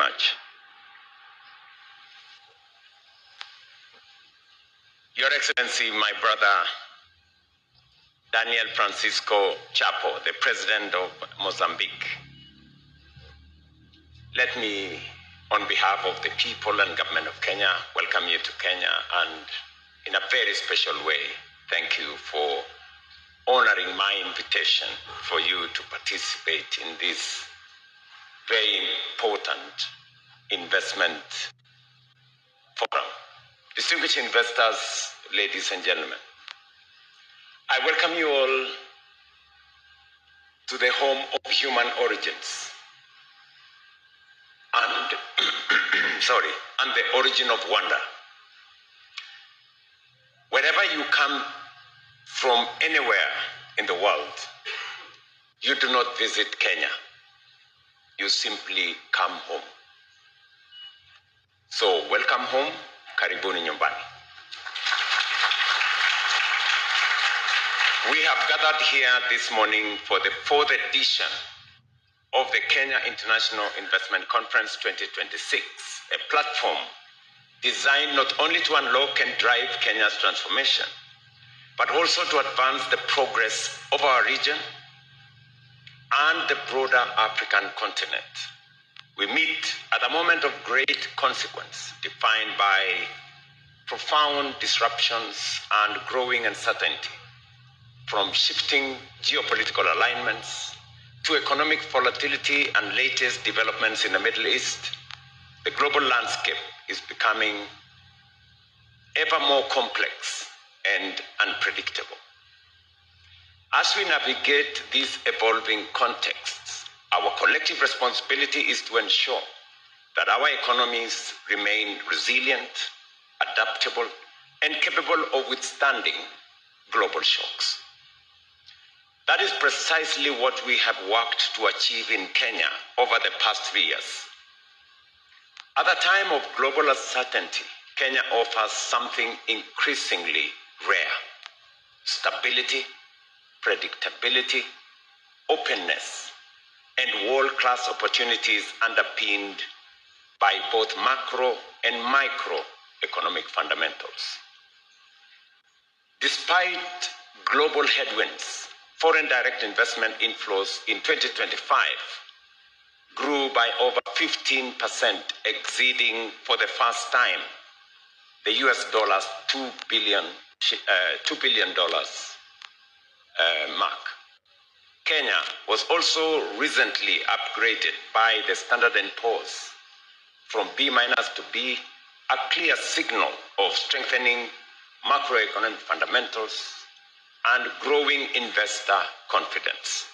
much. Your Excellency, my brother, Daniel Francisco Chapo, the President of Mozambique, let me, on behalf of the people and government of Kenya, welcome you to Kenya, and in a very special way, thank you for honoring my invitation for you to participate in this very important investment forum. Distinguished investors, ladies and gentlemen, I welcome you all to the home of human origins and, and the origin of wonder. Wherever you come from anywhere in the world, you do not visit Kenya. You simply come home. So welcome home, karibuni nyumbani. We have gathered here this morning for the 4th edition of the Kenya International Investment Conference 2026, a platform designed not only to unlock and drive Kenya's transformation, but also to advance the progress of our region and the broader African continent. We meet at a moment of great consequence, defined by profound disruptions and growing uncertainty, from shifting geopolitical alignments to economic volatility and latest developments in the Middle East. The global landscape is becoming ever more complex and unpredictable. As we navigate these evolving contexts, our collective responsibility is to ensure that our economies remain resilient, adaptable, and capable of withstanding global shocks. That is precisely what we have worked to achieve in Kenya over the past 3 years. At a time of global uncertainty, Kenya offers something increasingly rare: stability, predictability, openness, and world-class opportunities underpinned by both macro and micro economic fundamentals. Despite global headwinds, foreign direct investment inflows in 2025 grew by over 15%, exceeding for the first time the US dollars $2 billion mark. Kenya was also recently upgraded by the Standard & Poor's from B- to B, a clear signal of strengthening macroeconomic fundamentals and growing investor confidence.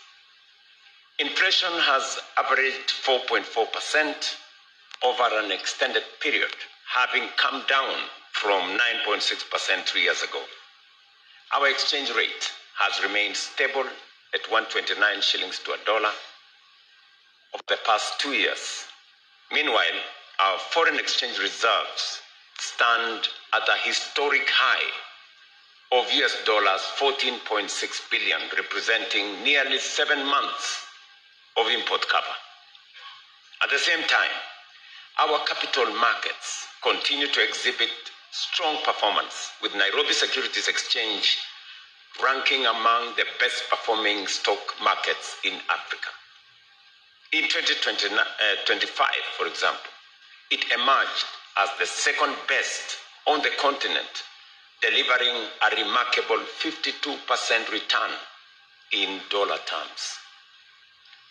Inflation has averaged 4.4% over an extended period, having come down from 9.6% 3 years ago. Our exchange rate has remained stable at 129 shillings to a dollar over the past 2 years. Meanwhile, our foreign exchange reserves stand at a historic high of US dollars 14.6 billion, representing nearly 7 months of import cover. At the same time, our capital markets continue to exhibit strong performance, with Nairobi Securities Exchange ranking among the best performing stock markets in Africa. In 2025, for example, it emerged as the second best on the continent, delivering a remarkable 52% return in dollar terms.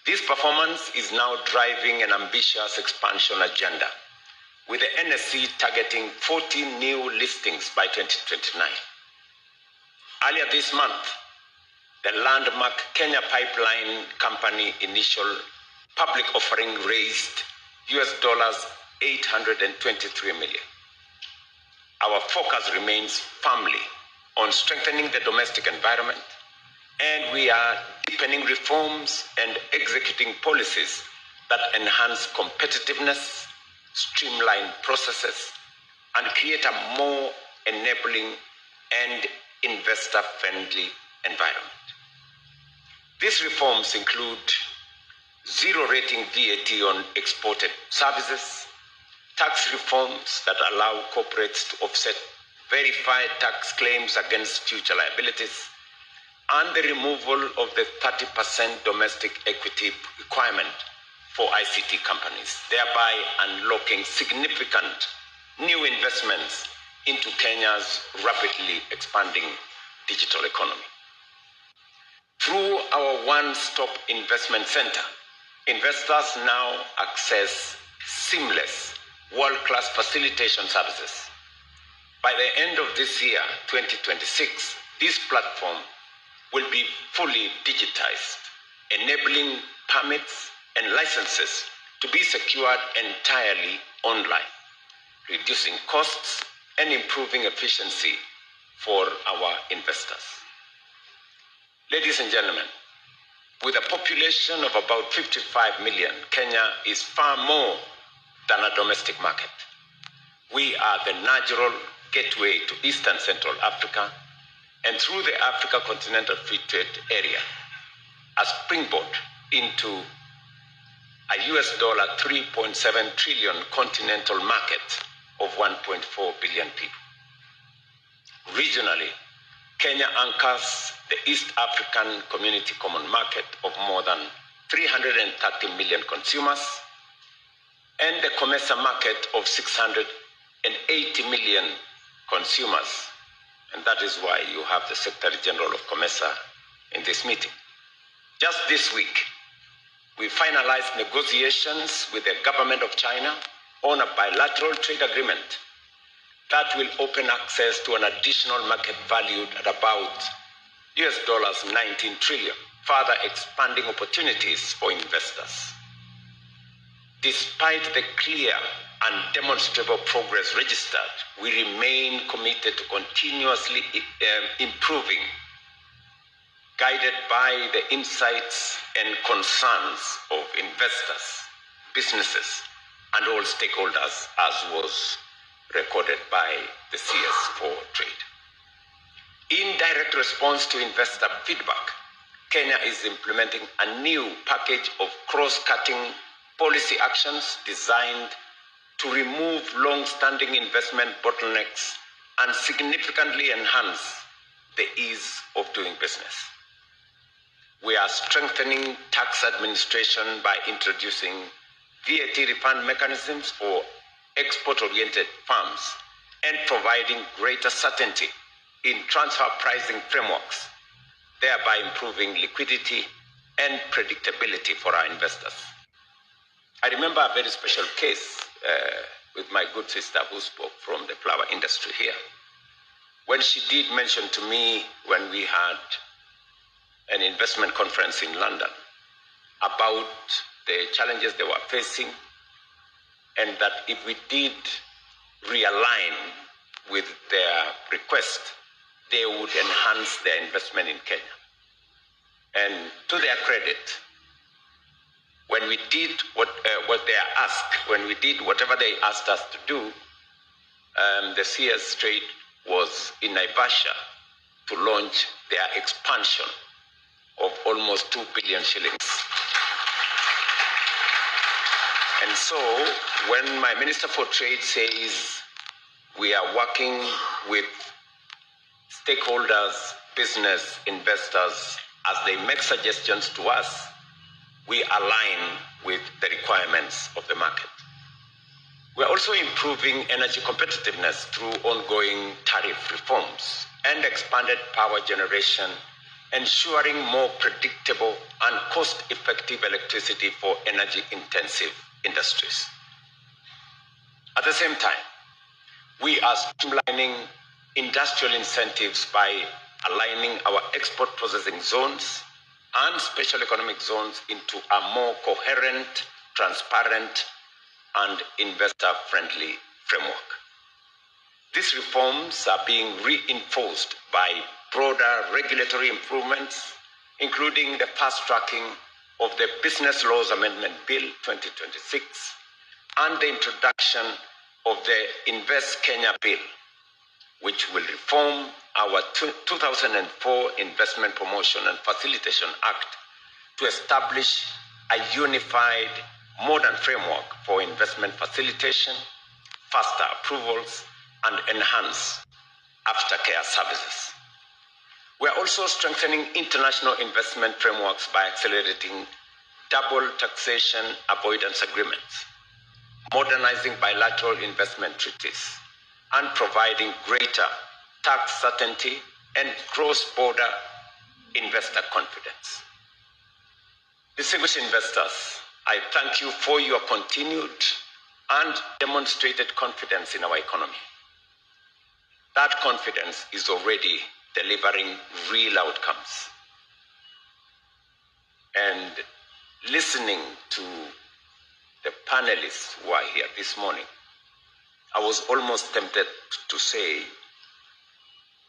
This performance is now driving an ambitious expansion agenda, with the NSE targeting 40 new listings by 2029. Earlier this month, the landmark Kenya Pipeline Company initial public offering raised US dollars 823 million. Our focus remains firmly on strengthening the domestic environment, and we are deepening reforms and executing policies that enhance competitiveness, streamline processes, and create a more enabling and investor-friendly environment. These reforms include zero rating VAT on exported services, tax reforms that allow corporates to offset verified tax claims against future liabilities, and the removal of the 30% domestic equity requirement for ICT companies, thereby unlocking significant new investments into Kenya's rapidly expanding digital economy. Through our one-stop investment center, investors now access seamless, world-class facilitation services. By the end of this year, 2026, this platform will be fully digitized, enabling permits and licenses to be secured entirely online, reducing costs and improving efficiency for our investors. Ladies and gentlemen, with a population of about 55 million, Kenya is far more than a domestic market. We are the natural gateway to Eastern Central Africa, and through the Africa Continental Free Trade Area, a springboard into a $3.7 trillion continental market of 1.4 billion people. Regionally, Kenya anchors the East African Community Common Market of more than 330 million consumers and the COMESA market of 680 million consumers. And that is why you have the Secretary General of COMESA in this meeting. Just this week, we finalized negotiations with the government of China on a bilateral trade agreement that will open access to an additional market valued at about $19 trillion, further expanding opportunities for investors. Despite the clear and demonstrable progress registered, we remain committed to continuously improving, guided by the insights and concerns of investors, businesses, and all stakeholders, as was recorded by the CS for Trade. In direct response to investor feedback, Kenya is implementing a new package of cross-cutting policy actions designed to remove long-standing investment bottlenecks and significantly enhance the ease of doing business. We are strengthening tax administration by introducing VAT refund mechanisms for export-oriented firms and providing greater certainty in transfer pricing frameworks, thereby improving liquidity and predictability for our investors. I remember a very special case with my good sister who spoke from the flower industry here, when she did mention to me when we had an investment conference in London about the challenges they were facing, and that if we did realign with their request, they would enhance their investment in Kenya. And to their credit, when we did what they asked, when we did whatever they asked us to do, the CS Trade was in Naivasha to launch their expansion of almost 2 billion shillings. And so when my Minister for Trade says we are working with stakeholders, business, investors, as they make suggestions to us, we align with the requirements of the market. We're also improving energy competitiveness through ongoing tariff reforms and expanded power generation, ensuring more predictable and cost-effective electricity for energy-intensive industries. At the same time, we are streamlining industrial incentives by aligning our export processing zones and special economic zones into a more coherent, transparent, and investor-friendly framework. These reforms are being reinforced by broader regulatory improvements, including the fast-tracking of the Business Laws Amendment Bill 2026 and the introduction of the Invest Kenya Bill, which will reform our 2004 Investment Promotion and Facilitation Act to establish a unified, modern framework for investment facilitation, faster approvals, and enhanced aftercare services. We are also strengthening international investment frameworks by accelerating double taxation avoidance agreements, modernizing bilateral investment treaties, and providing greater tax certainty and cross-border investor confidence. Distinguished investors, I thank you for your continued and demonstrated confidence in our economy. That confidence is already delivering real outcomes. And listening to the panelists who are here this morning, I was almost tempted to say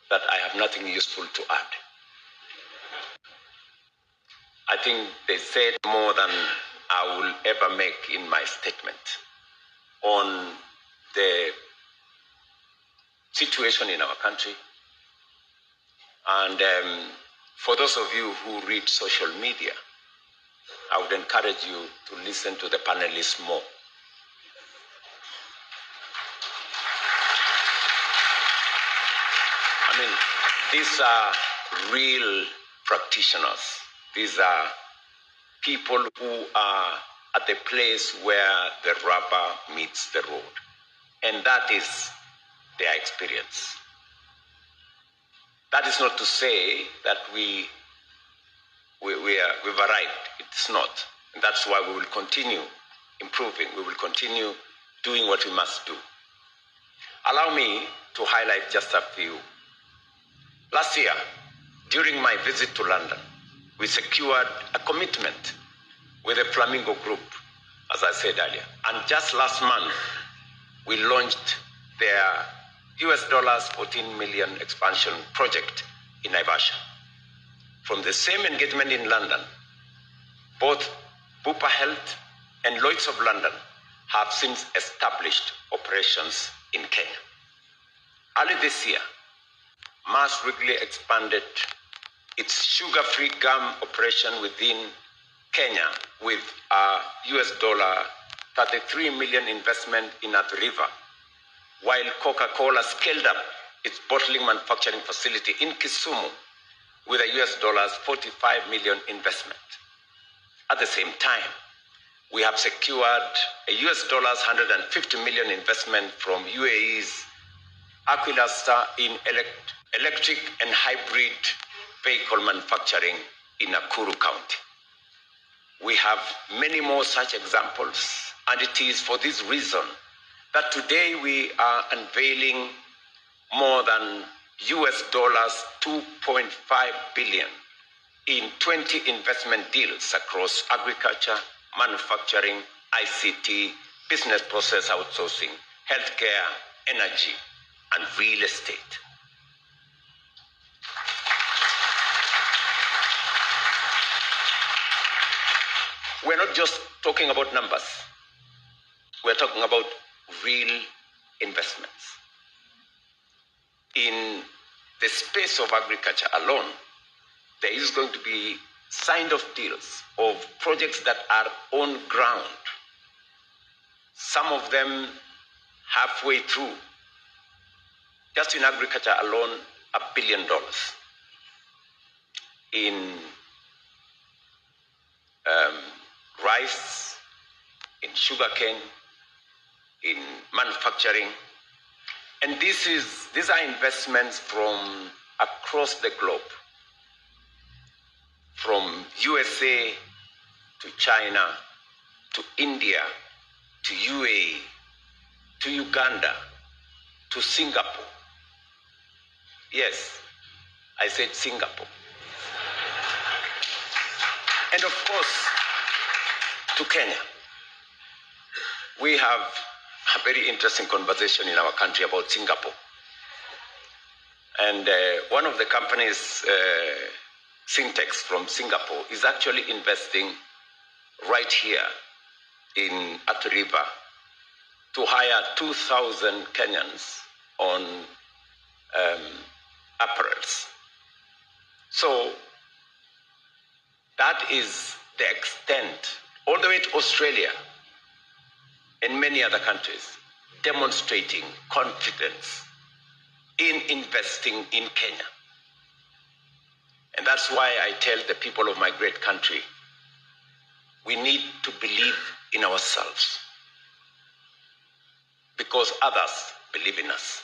that I have nothing useful to add. I think they said more than I will ever make in my statement on the situation in our country. And for those of you who read social media, I would encourage you to listen to the panelists more. I mean, these are real practitioners. These are people who are at the place where the rubber meets the road. And that is their experience. That is not to say that we've arrived. It's not. And that's why we will continue improving. We will continue doing what we must do. Allow me to highlight just a few. Last year, during my visit to London, we secured a commitment with the Flamingo Group, as I said earlier. And just last month, we launched their US $14 million expansion project in Naivasha. From the same engagement in London, both Bupa Health and Lloyds of London have since established operations in Kenya. Early this year, Mars Wrigley expanded its sugar-free gum operation within Kenya with a US $33 million investment in Athi River, while Coca-Cola scaled up its bottling manufacturing facility in Kisumu with a US $45 million investment. At the same time, we have secured a US $150 million investment from UAE's Aquilasta in electric and hybrid vehicle manufacturing in Nakuru County. We have many more such examples, and it is for this reason that today we are unveiling more than US $2.5 billion in 20 investment deals across agriculture, manufacturing, ICT, business process outsourcing, healthcare, energy, and real estate. We're not just talking about numbers. We're talking about real investments. In the space of agriculture alone, there is going to be signed off deals of projects that are on ground. Some of them halfway through. Just in agriculture alone, $1 billion. In rice, in sugarcane, in manufacturing. And these are investments from across the globe, from USA to China, to India, to UAE, to Uganda, to Singapore. Yes, I said Singapore. And of course, to Kenya. We have a very interesting conversation in our country about Singapore. And one of the companies, Syntex from Singapore, is actually investing right here in Athi River to hire 2,000 Kenyans on apparels. So that is the extent all the way to Australia and many other countries, demonstrating confidence in investing in Kenya. And that's why I tell the people of my great country, we need to believe in ourselves because others believe in us.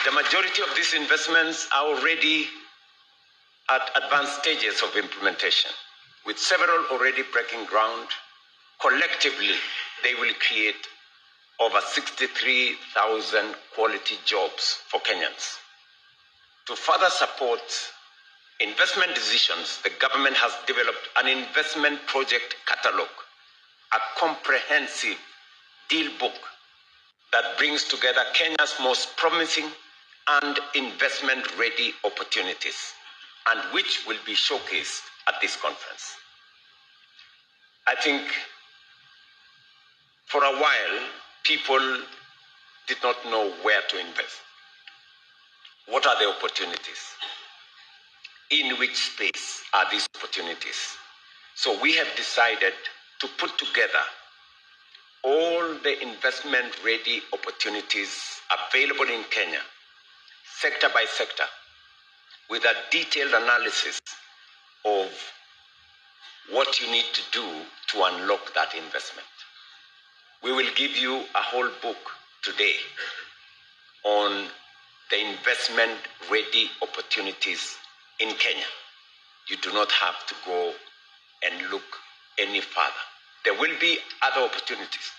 The majority of these investments are already at advanced stages of implementation, with several already breaking ground. Collectively, they will create over 63,000 quality jobs for Kenyans. To further support investment decisions, the government has developed an investment project catalog, a comprehensive deal book that brings together Kenya's most promising and investment-ready opportunities, and which will be showcased at this conference. I think for a while, people did not know where to invest. What are the opportunities? In which space are these opportunities? So we have decided to put together all the investment-ready opportunities available in Kenya, sector by sector, with a detailed analysis of what you need to do to unlock that investment. We will give you a whole book today on the investment-ready opportunities in Kenya. You do not have to go and look any further. There will be other opportunities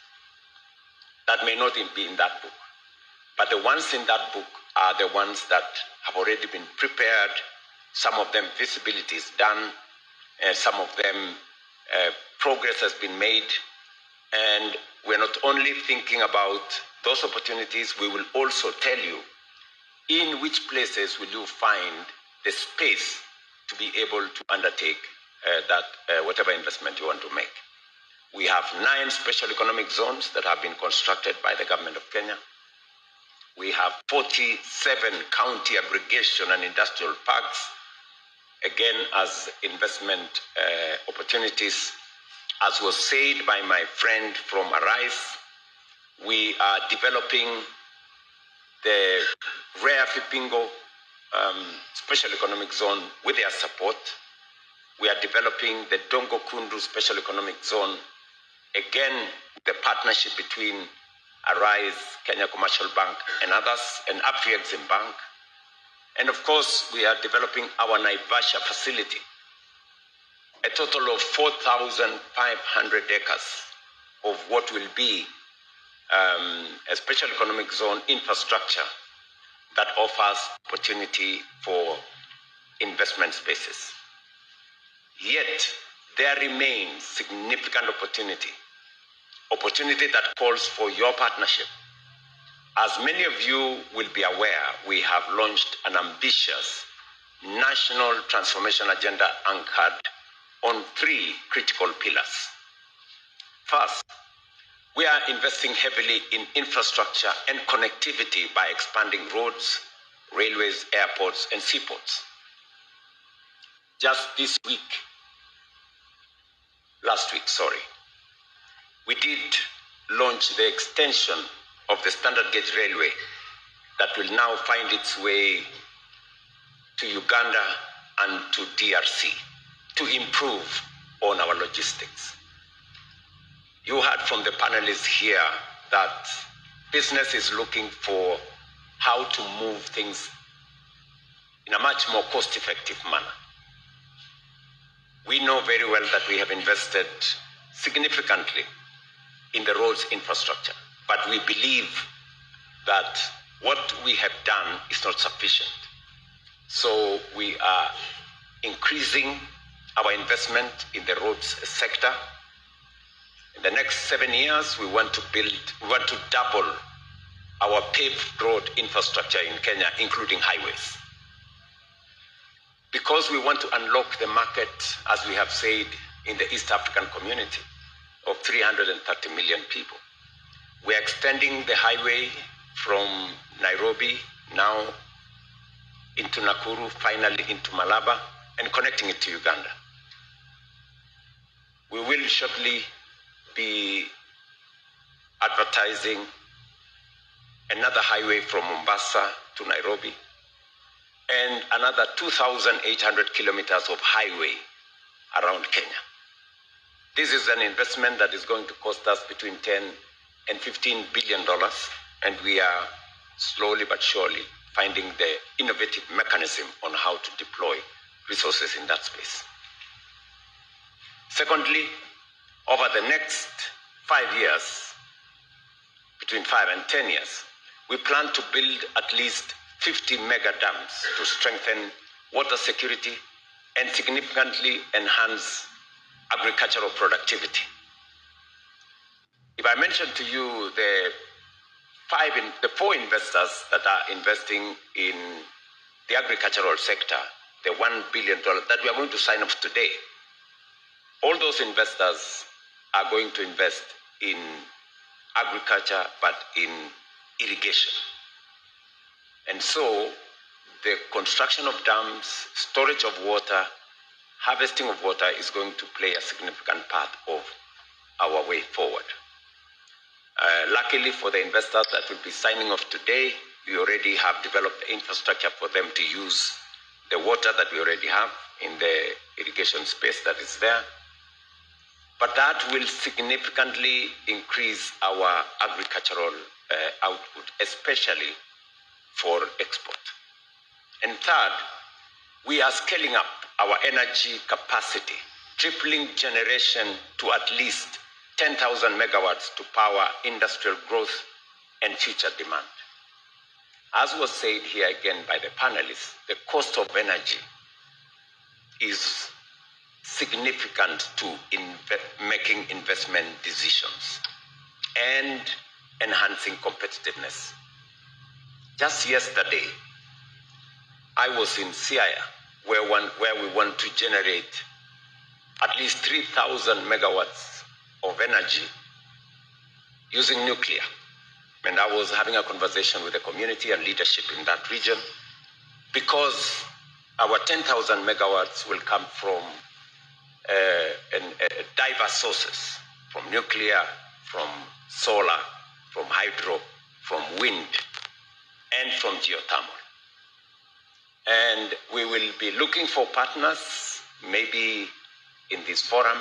that may not be in that book, but the ones in that book are the ones that have already been prepared. Some of them feasibility is done, some of them progress has been made, and we're not only thinking about those opportunities, we will also tell you in which places will you find the space to be able to undertake whatever investment you want to make. We have 9 special economic zones that have been constructed by the government of Kenya. We have 47 county aggregation and industrial parks, again as investment opportunities. As was said by my friend from Arise, we are developing the Rare Fipingo Special Economic Zone with their support. We are developing the Dongo Kundu Special Economic Zone, again, the partnership between Arise, Kenya Commercial Bank, and others, and Afri-Exim Bank. And of course, we are developing our Naivasha facility, a total of 4,500 acres of what will be a special economic zone infrastructure that offers opportunity for investment spaces. Yet, there remains significant opportunity that calls for your partnership. As many of you will be aware, we have launched an ambitious national transformation agenda anchored on 3 critical pillars. First, we are investing heavily in infrastructure and connectivity by expanding roads, railways, airports, and seaports. Just last week, we did launch the extension of the standard gauge railway that will now find its way to Uganda and to DRC to improve on our logistics. You heard from the panelists here that business is looking for how to move things in a much more cost-effective manner. We know very well that we have invested significantly in the roads infrastructure, but we believe that what we have done is not sufficient. So we are increasing our investment in the roads sector. In the next 7 years, we want to double our paved road infrastructure in Kenya, including highways. Because we want to unlock the market, as we have said, in the East African community of 330 million people. We are extending the highway from Nairobi now into Nakuru, finally into Malaba, and connecting it to Uganda. We will shortly be advertising another highway from Mombasa to Nairobi, and another 2,800 kilometers of highway around Kenya. This is an investment that is going to cost us between $10 and $15 billion, and we are slowly but surely finding the innovative mechanism on how to deploy resources in that space. Secondly, over the next 5 years, between 5 and 10 years, we plan to build at least 50 mega dams to strengthen water security and significantly enhance agricultural productivity. If I mention to you the 4 investors that are investing in the agricultural sector, the $1 billion that we are going to sign up today, all those investors are going to invest in agriculture, but in irrigation. And so the construction of dams, storage of water, harvesting of water is going to play a significant part of our way forward. Luckily for the investors that will be signing off today, we already have developed the infrastructure for them to use the water that we already have in the irrigation space that is there. But that will significantly increase our agricultural output, especially for export. And third, we are scaling up our energy capacity, tripling generation to at least 10,000 megawatts to power industrial growth and future demand. As was said here again by the panelists, the cost of energy is significant to making investment decisions and enhancing competitiveness. Just yesterday, I was in Siaya, where we want to generate at least 3,000 megawatts of energy using nuclear. And I was having a conversation with the community and leadership in that region, because our 10,000 megawatts will come from diverse sources, from nuclear, from solar, from hydro, from wind, and from geothermal. And we will be looking for partners, maybe in this forum,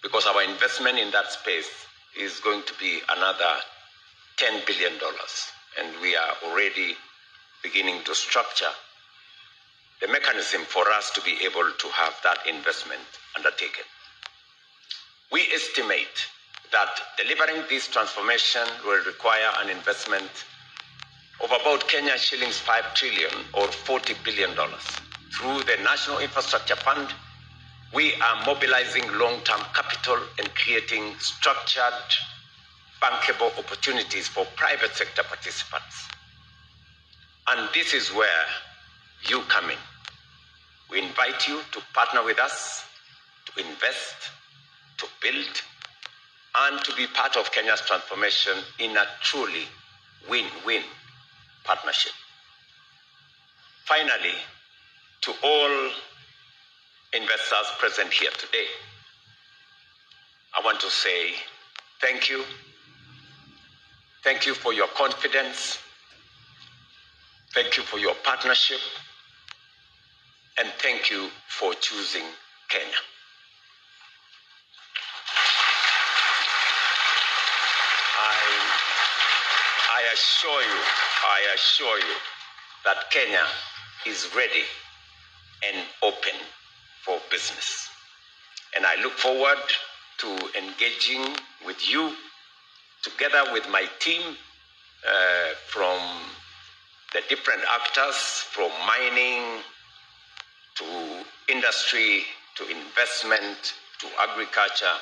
because our investment in that space is going to be another $10 billion. And we are already beginning to structure the mechanism for us to be able to have that investment undertaken. We estimate that delivering this transformation will require an investment of about Kenya shillings 5 trillion or $40 billion. Through the National Infrastructure Fund, we are mobilizing long-term capital and creating structured, bankable opportunities for private sector participants. And this is where you come in. We invite you to partner with us, to invest, to build, and to be part of Kenya's transformation in a truly win-win partnership. Finally, to all investors present here today, I want to say thank you. Thank you for your confidence. Thank you for your partnership. And thank you for choosing Kenya. I assure you that Kenya is ready and open for business. And I look forward to engaging with you, together with my team, from the different actors, from mining to industry, to investment, to agriculture,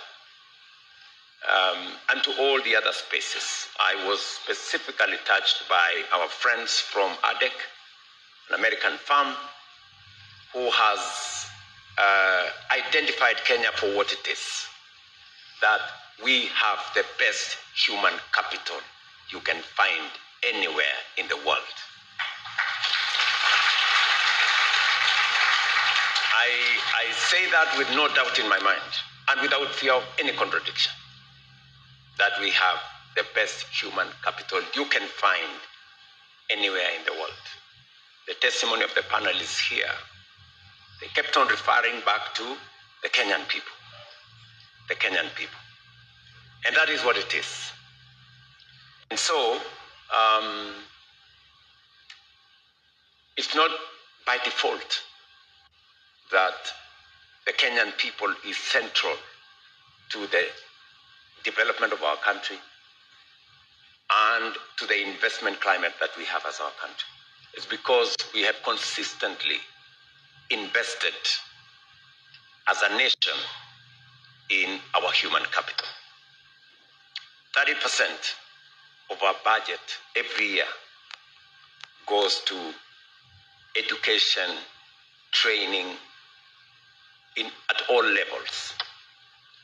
and to all the other spaces. I was specifically touched by our friends from ADEC, an American firm, who has identified Kenya for what it is, that we have the best human capital you can find anywhere in the world. I say that with no doubt in my mind and without fear of any contradiction, that we have the best human capital you can find anywhere in the world. The testimony of the panel is here. They kept on referring back to the Kenyan people. The Kenyan people. And that is what it is. And so, it's not by default that the Kenyan people is central to the development of our country and to the investment climate that we have as our country. It's because we have consistently invested as a nation in our human capital. 30% of our budget every year goes to education, training at all levels.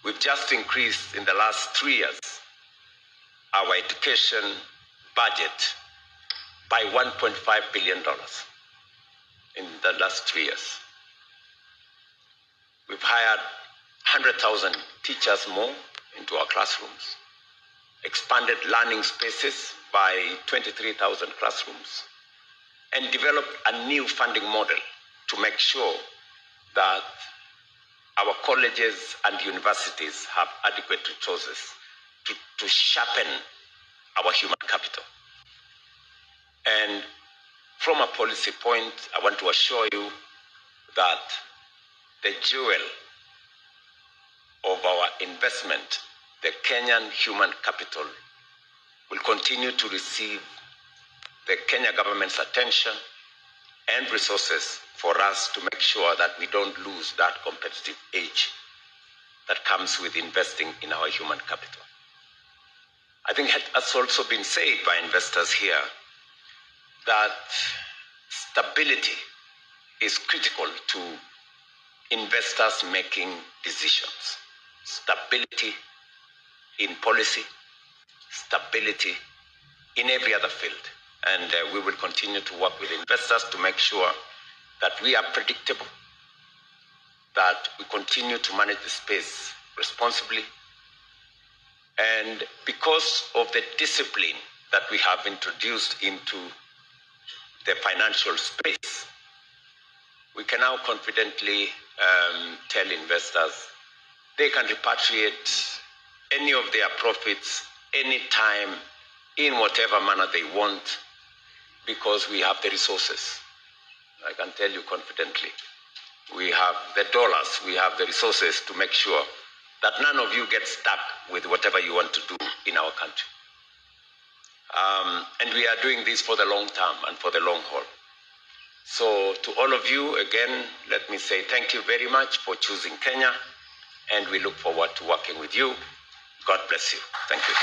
We've just increased in the last 3 years our education budget by $1.5 billion in the last 3 years. We've hired 100,000 teachers more into our classrooms, expanded learning spaces by 23,000 classrooms, and developed a new funding model to make sure that our colleges and universities have adequate resources to sharpen our human capital. And from a policy point, I want to assure you that the jewel of our investment, the Kenyan human capital, will continue to receive the Kenya government's attention and resources for us to make sure that we don't lose that competitive edge that comes with investing in our human capital. I think it has also been said by investors here that stability is critical to investors making decisions. Stability in policy, stability in every other field. And we will continue to work with investors to make sure that we are predictable, that we continue to manage the space responsibly. And because of the discipline that we have introduced into the financial space, we can now confidently tell investors they can repatriate any of their profits anytime, in whatever manner they want, because we have the resources. I can tell you confidently, we have the dollars, we have the resources to make sure that none of you get stuck with whatever you want to do in our country. And we are doing this for the long term and for the long haul. So to all of you, again, let me say thank you very much for choosing Kenya, and we look forward to working with you. God bless you. Thank you.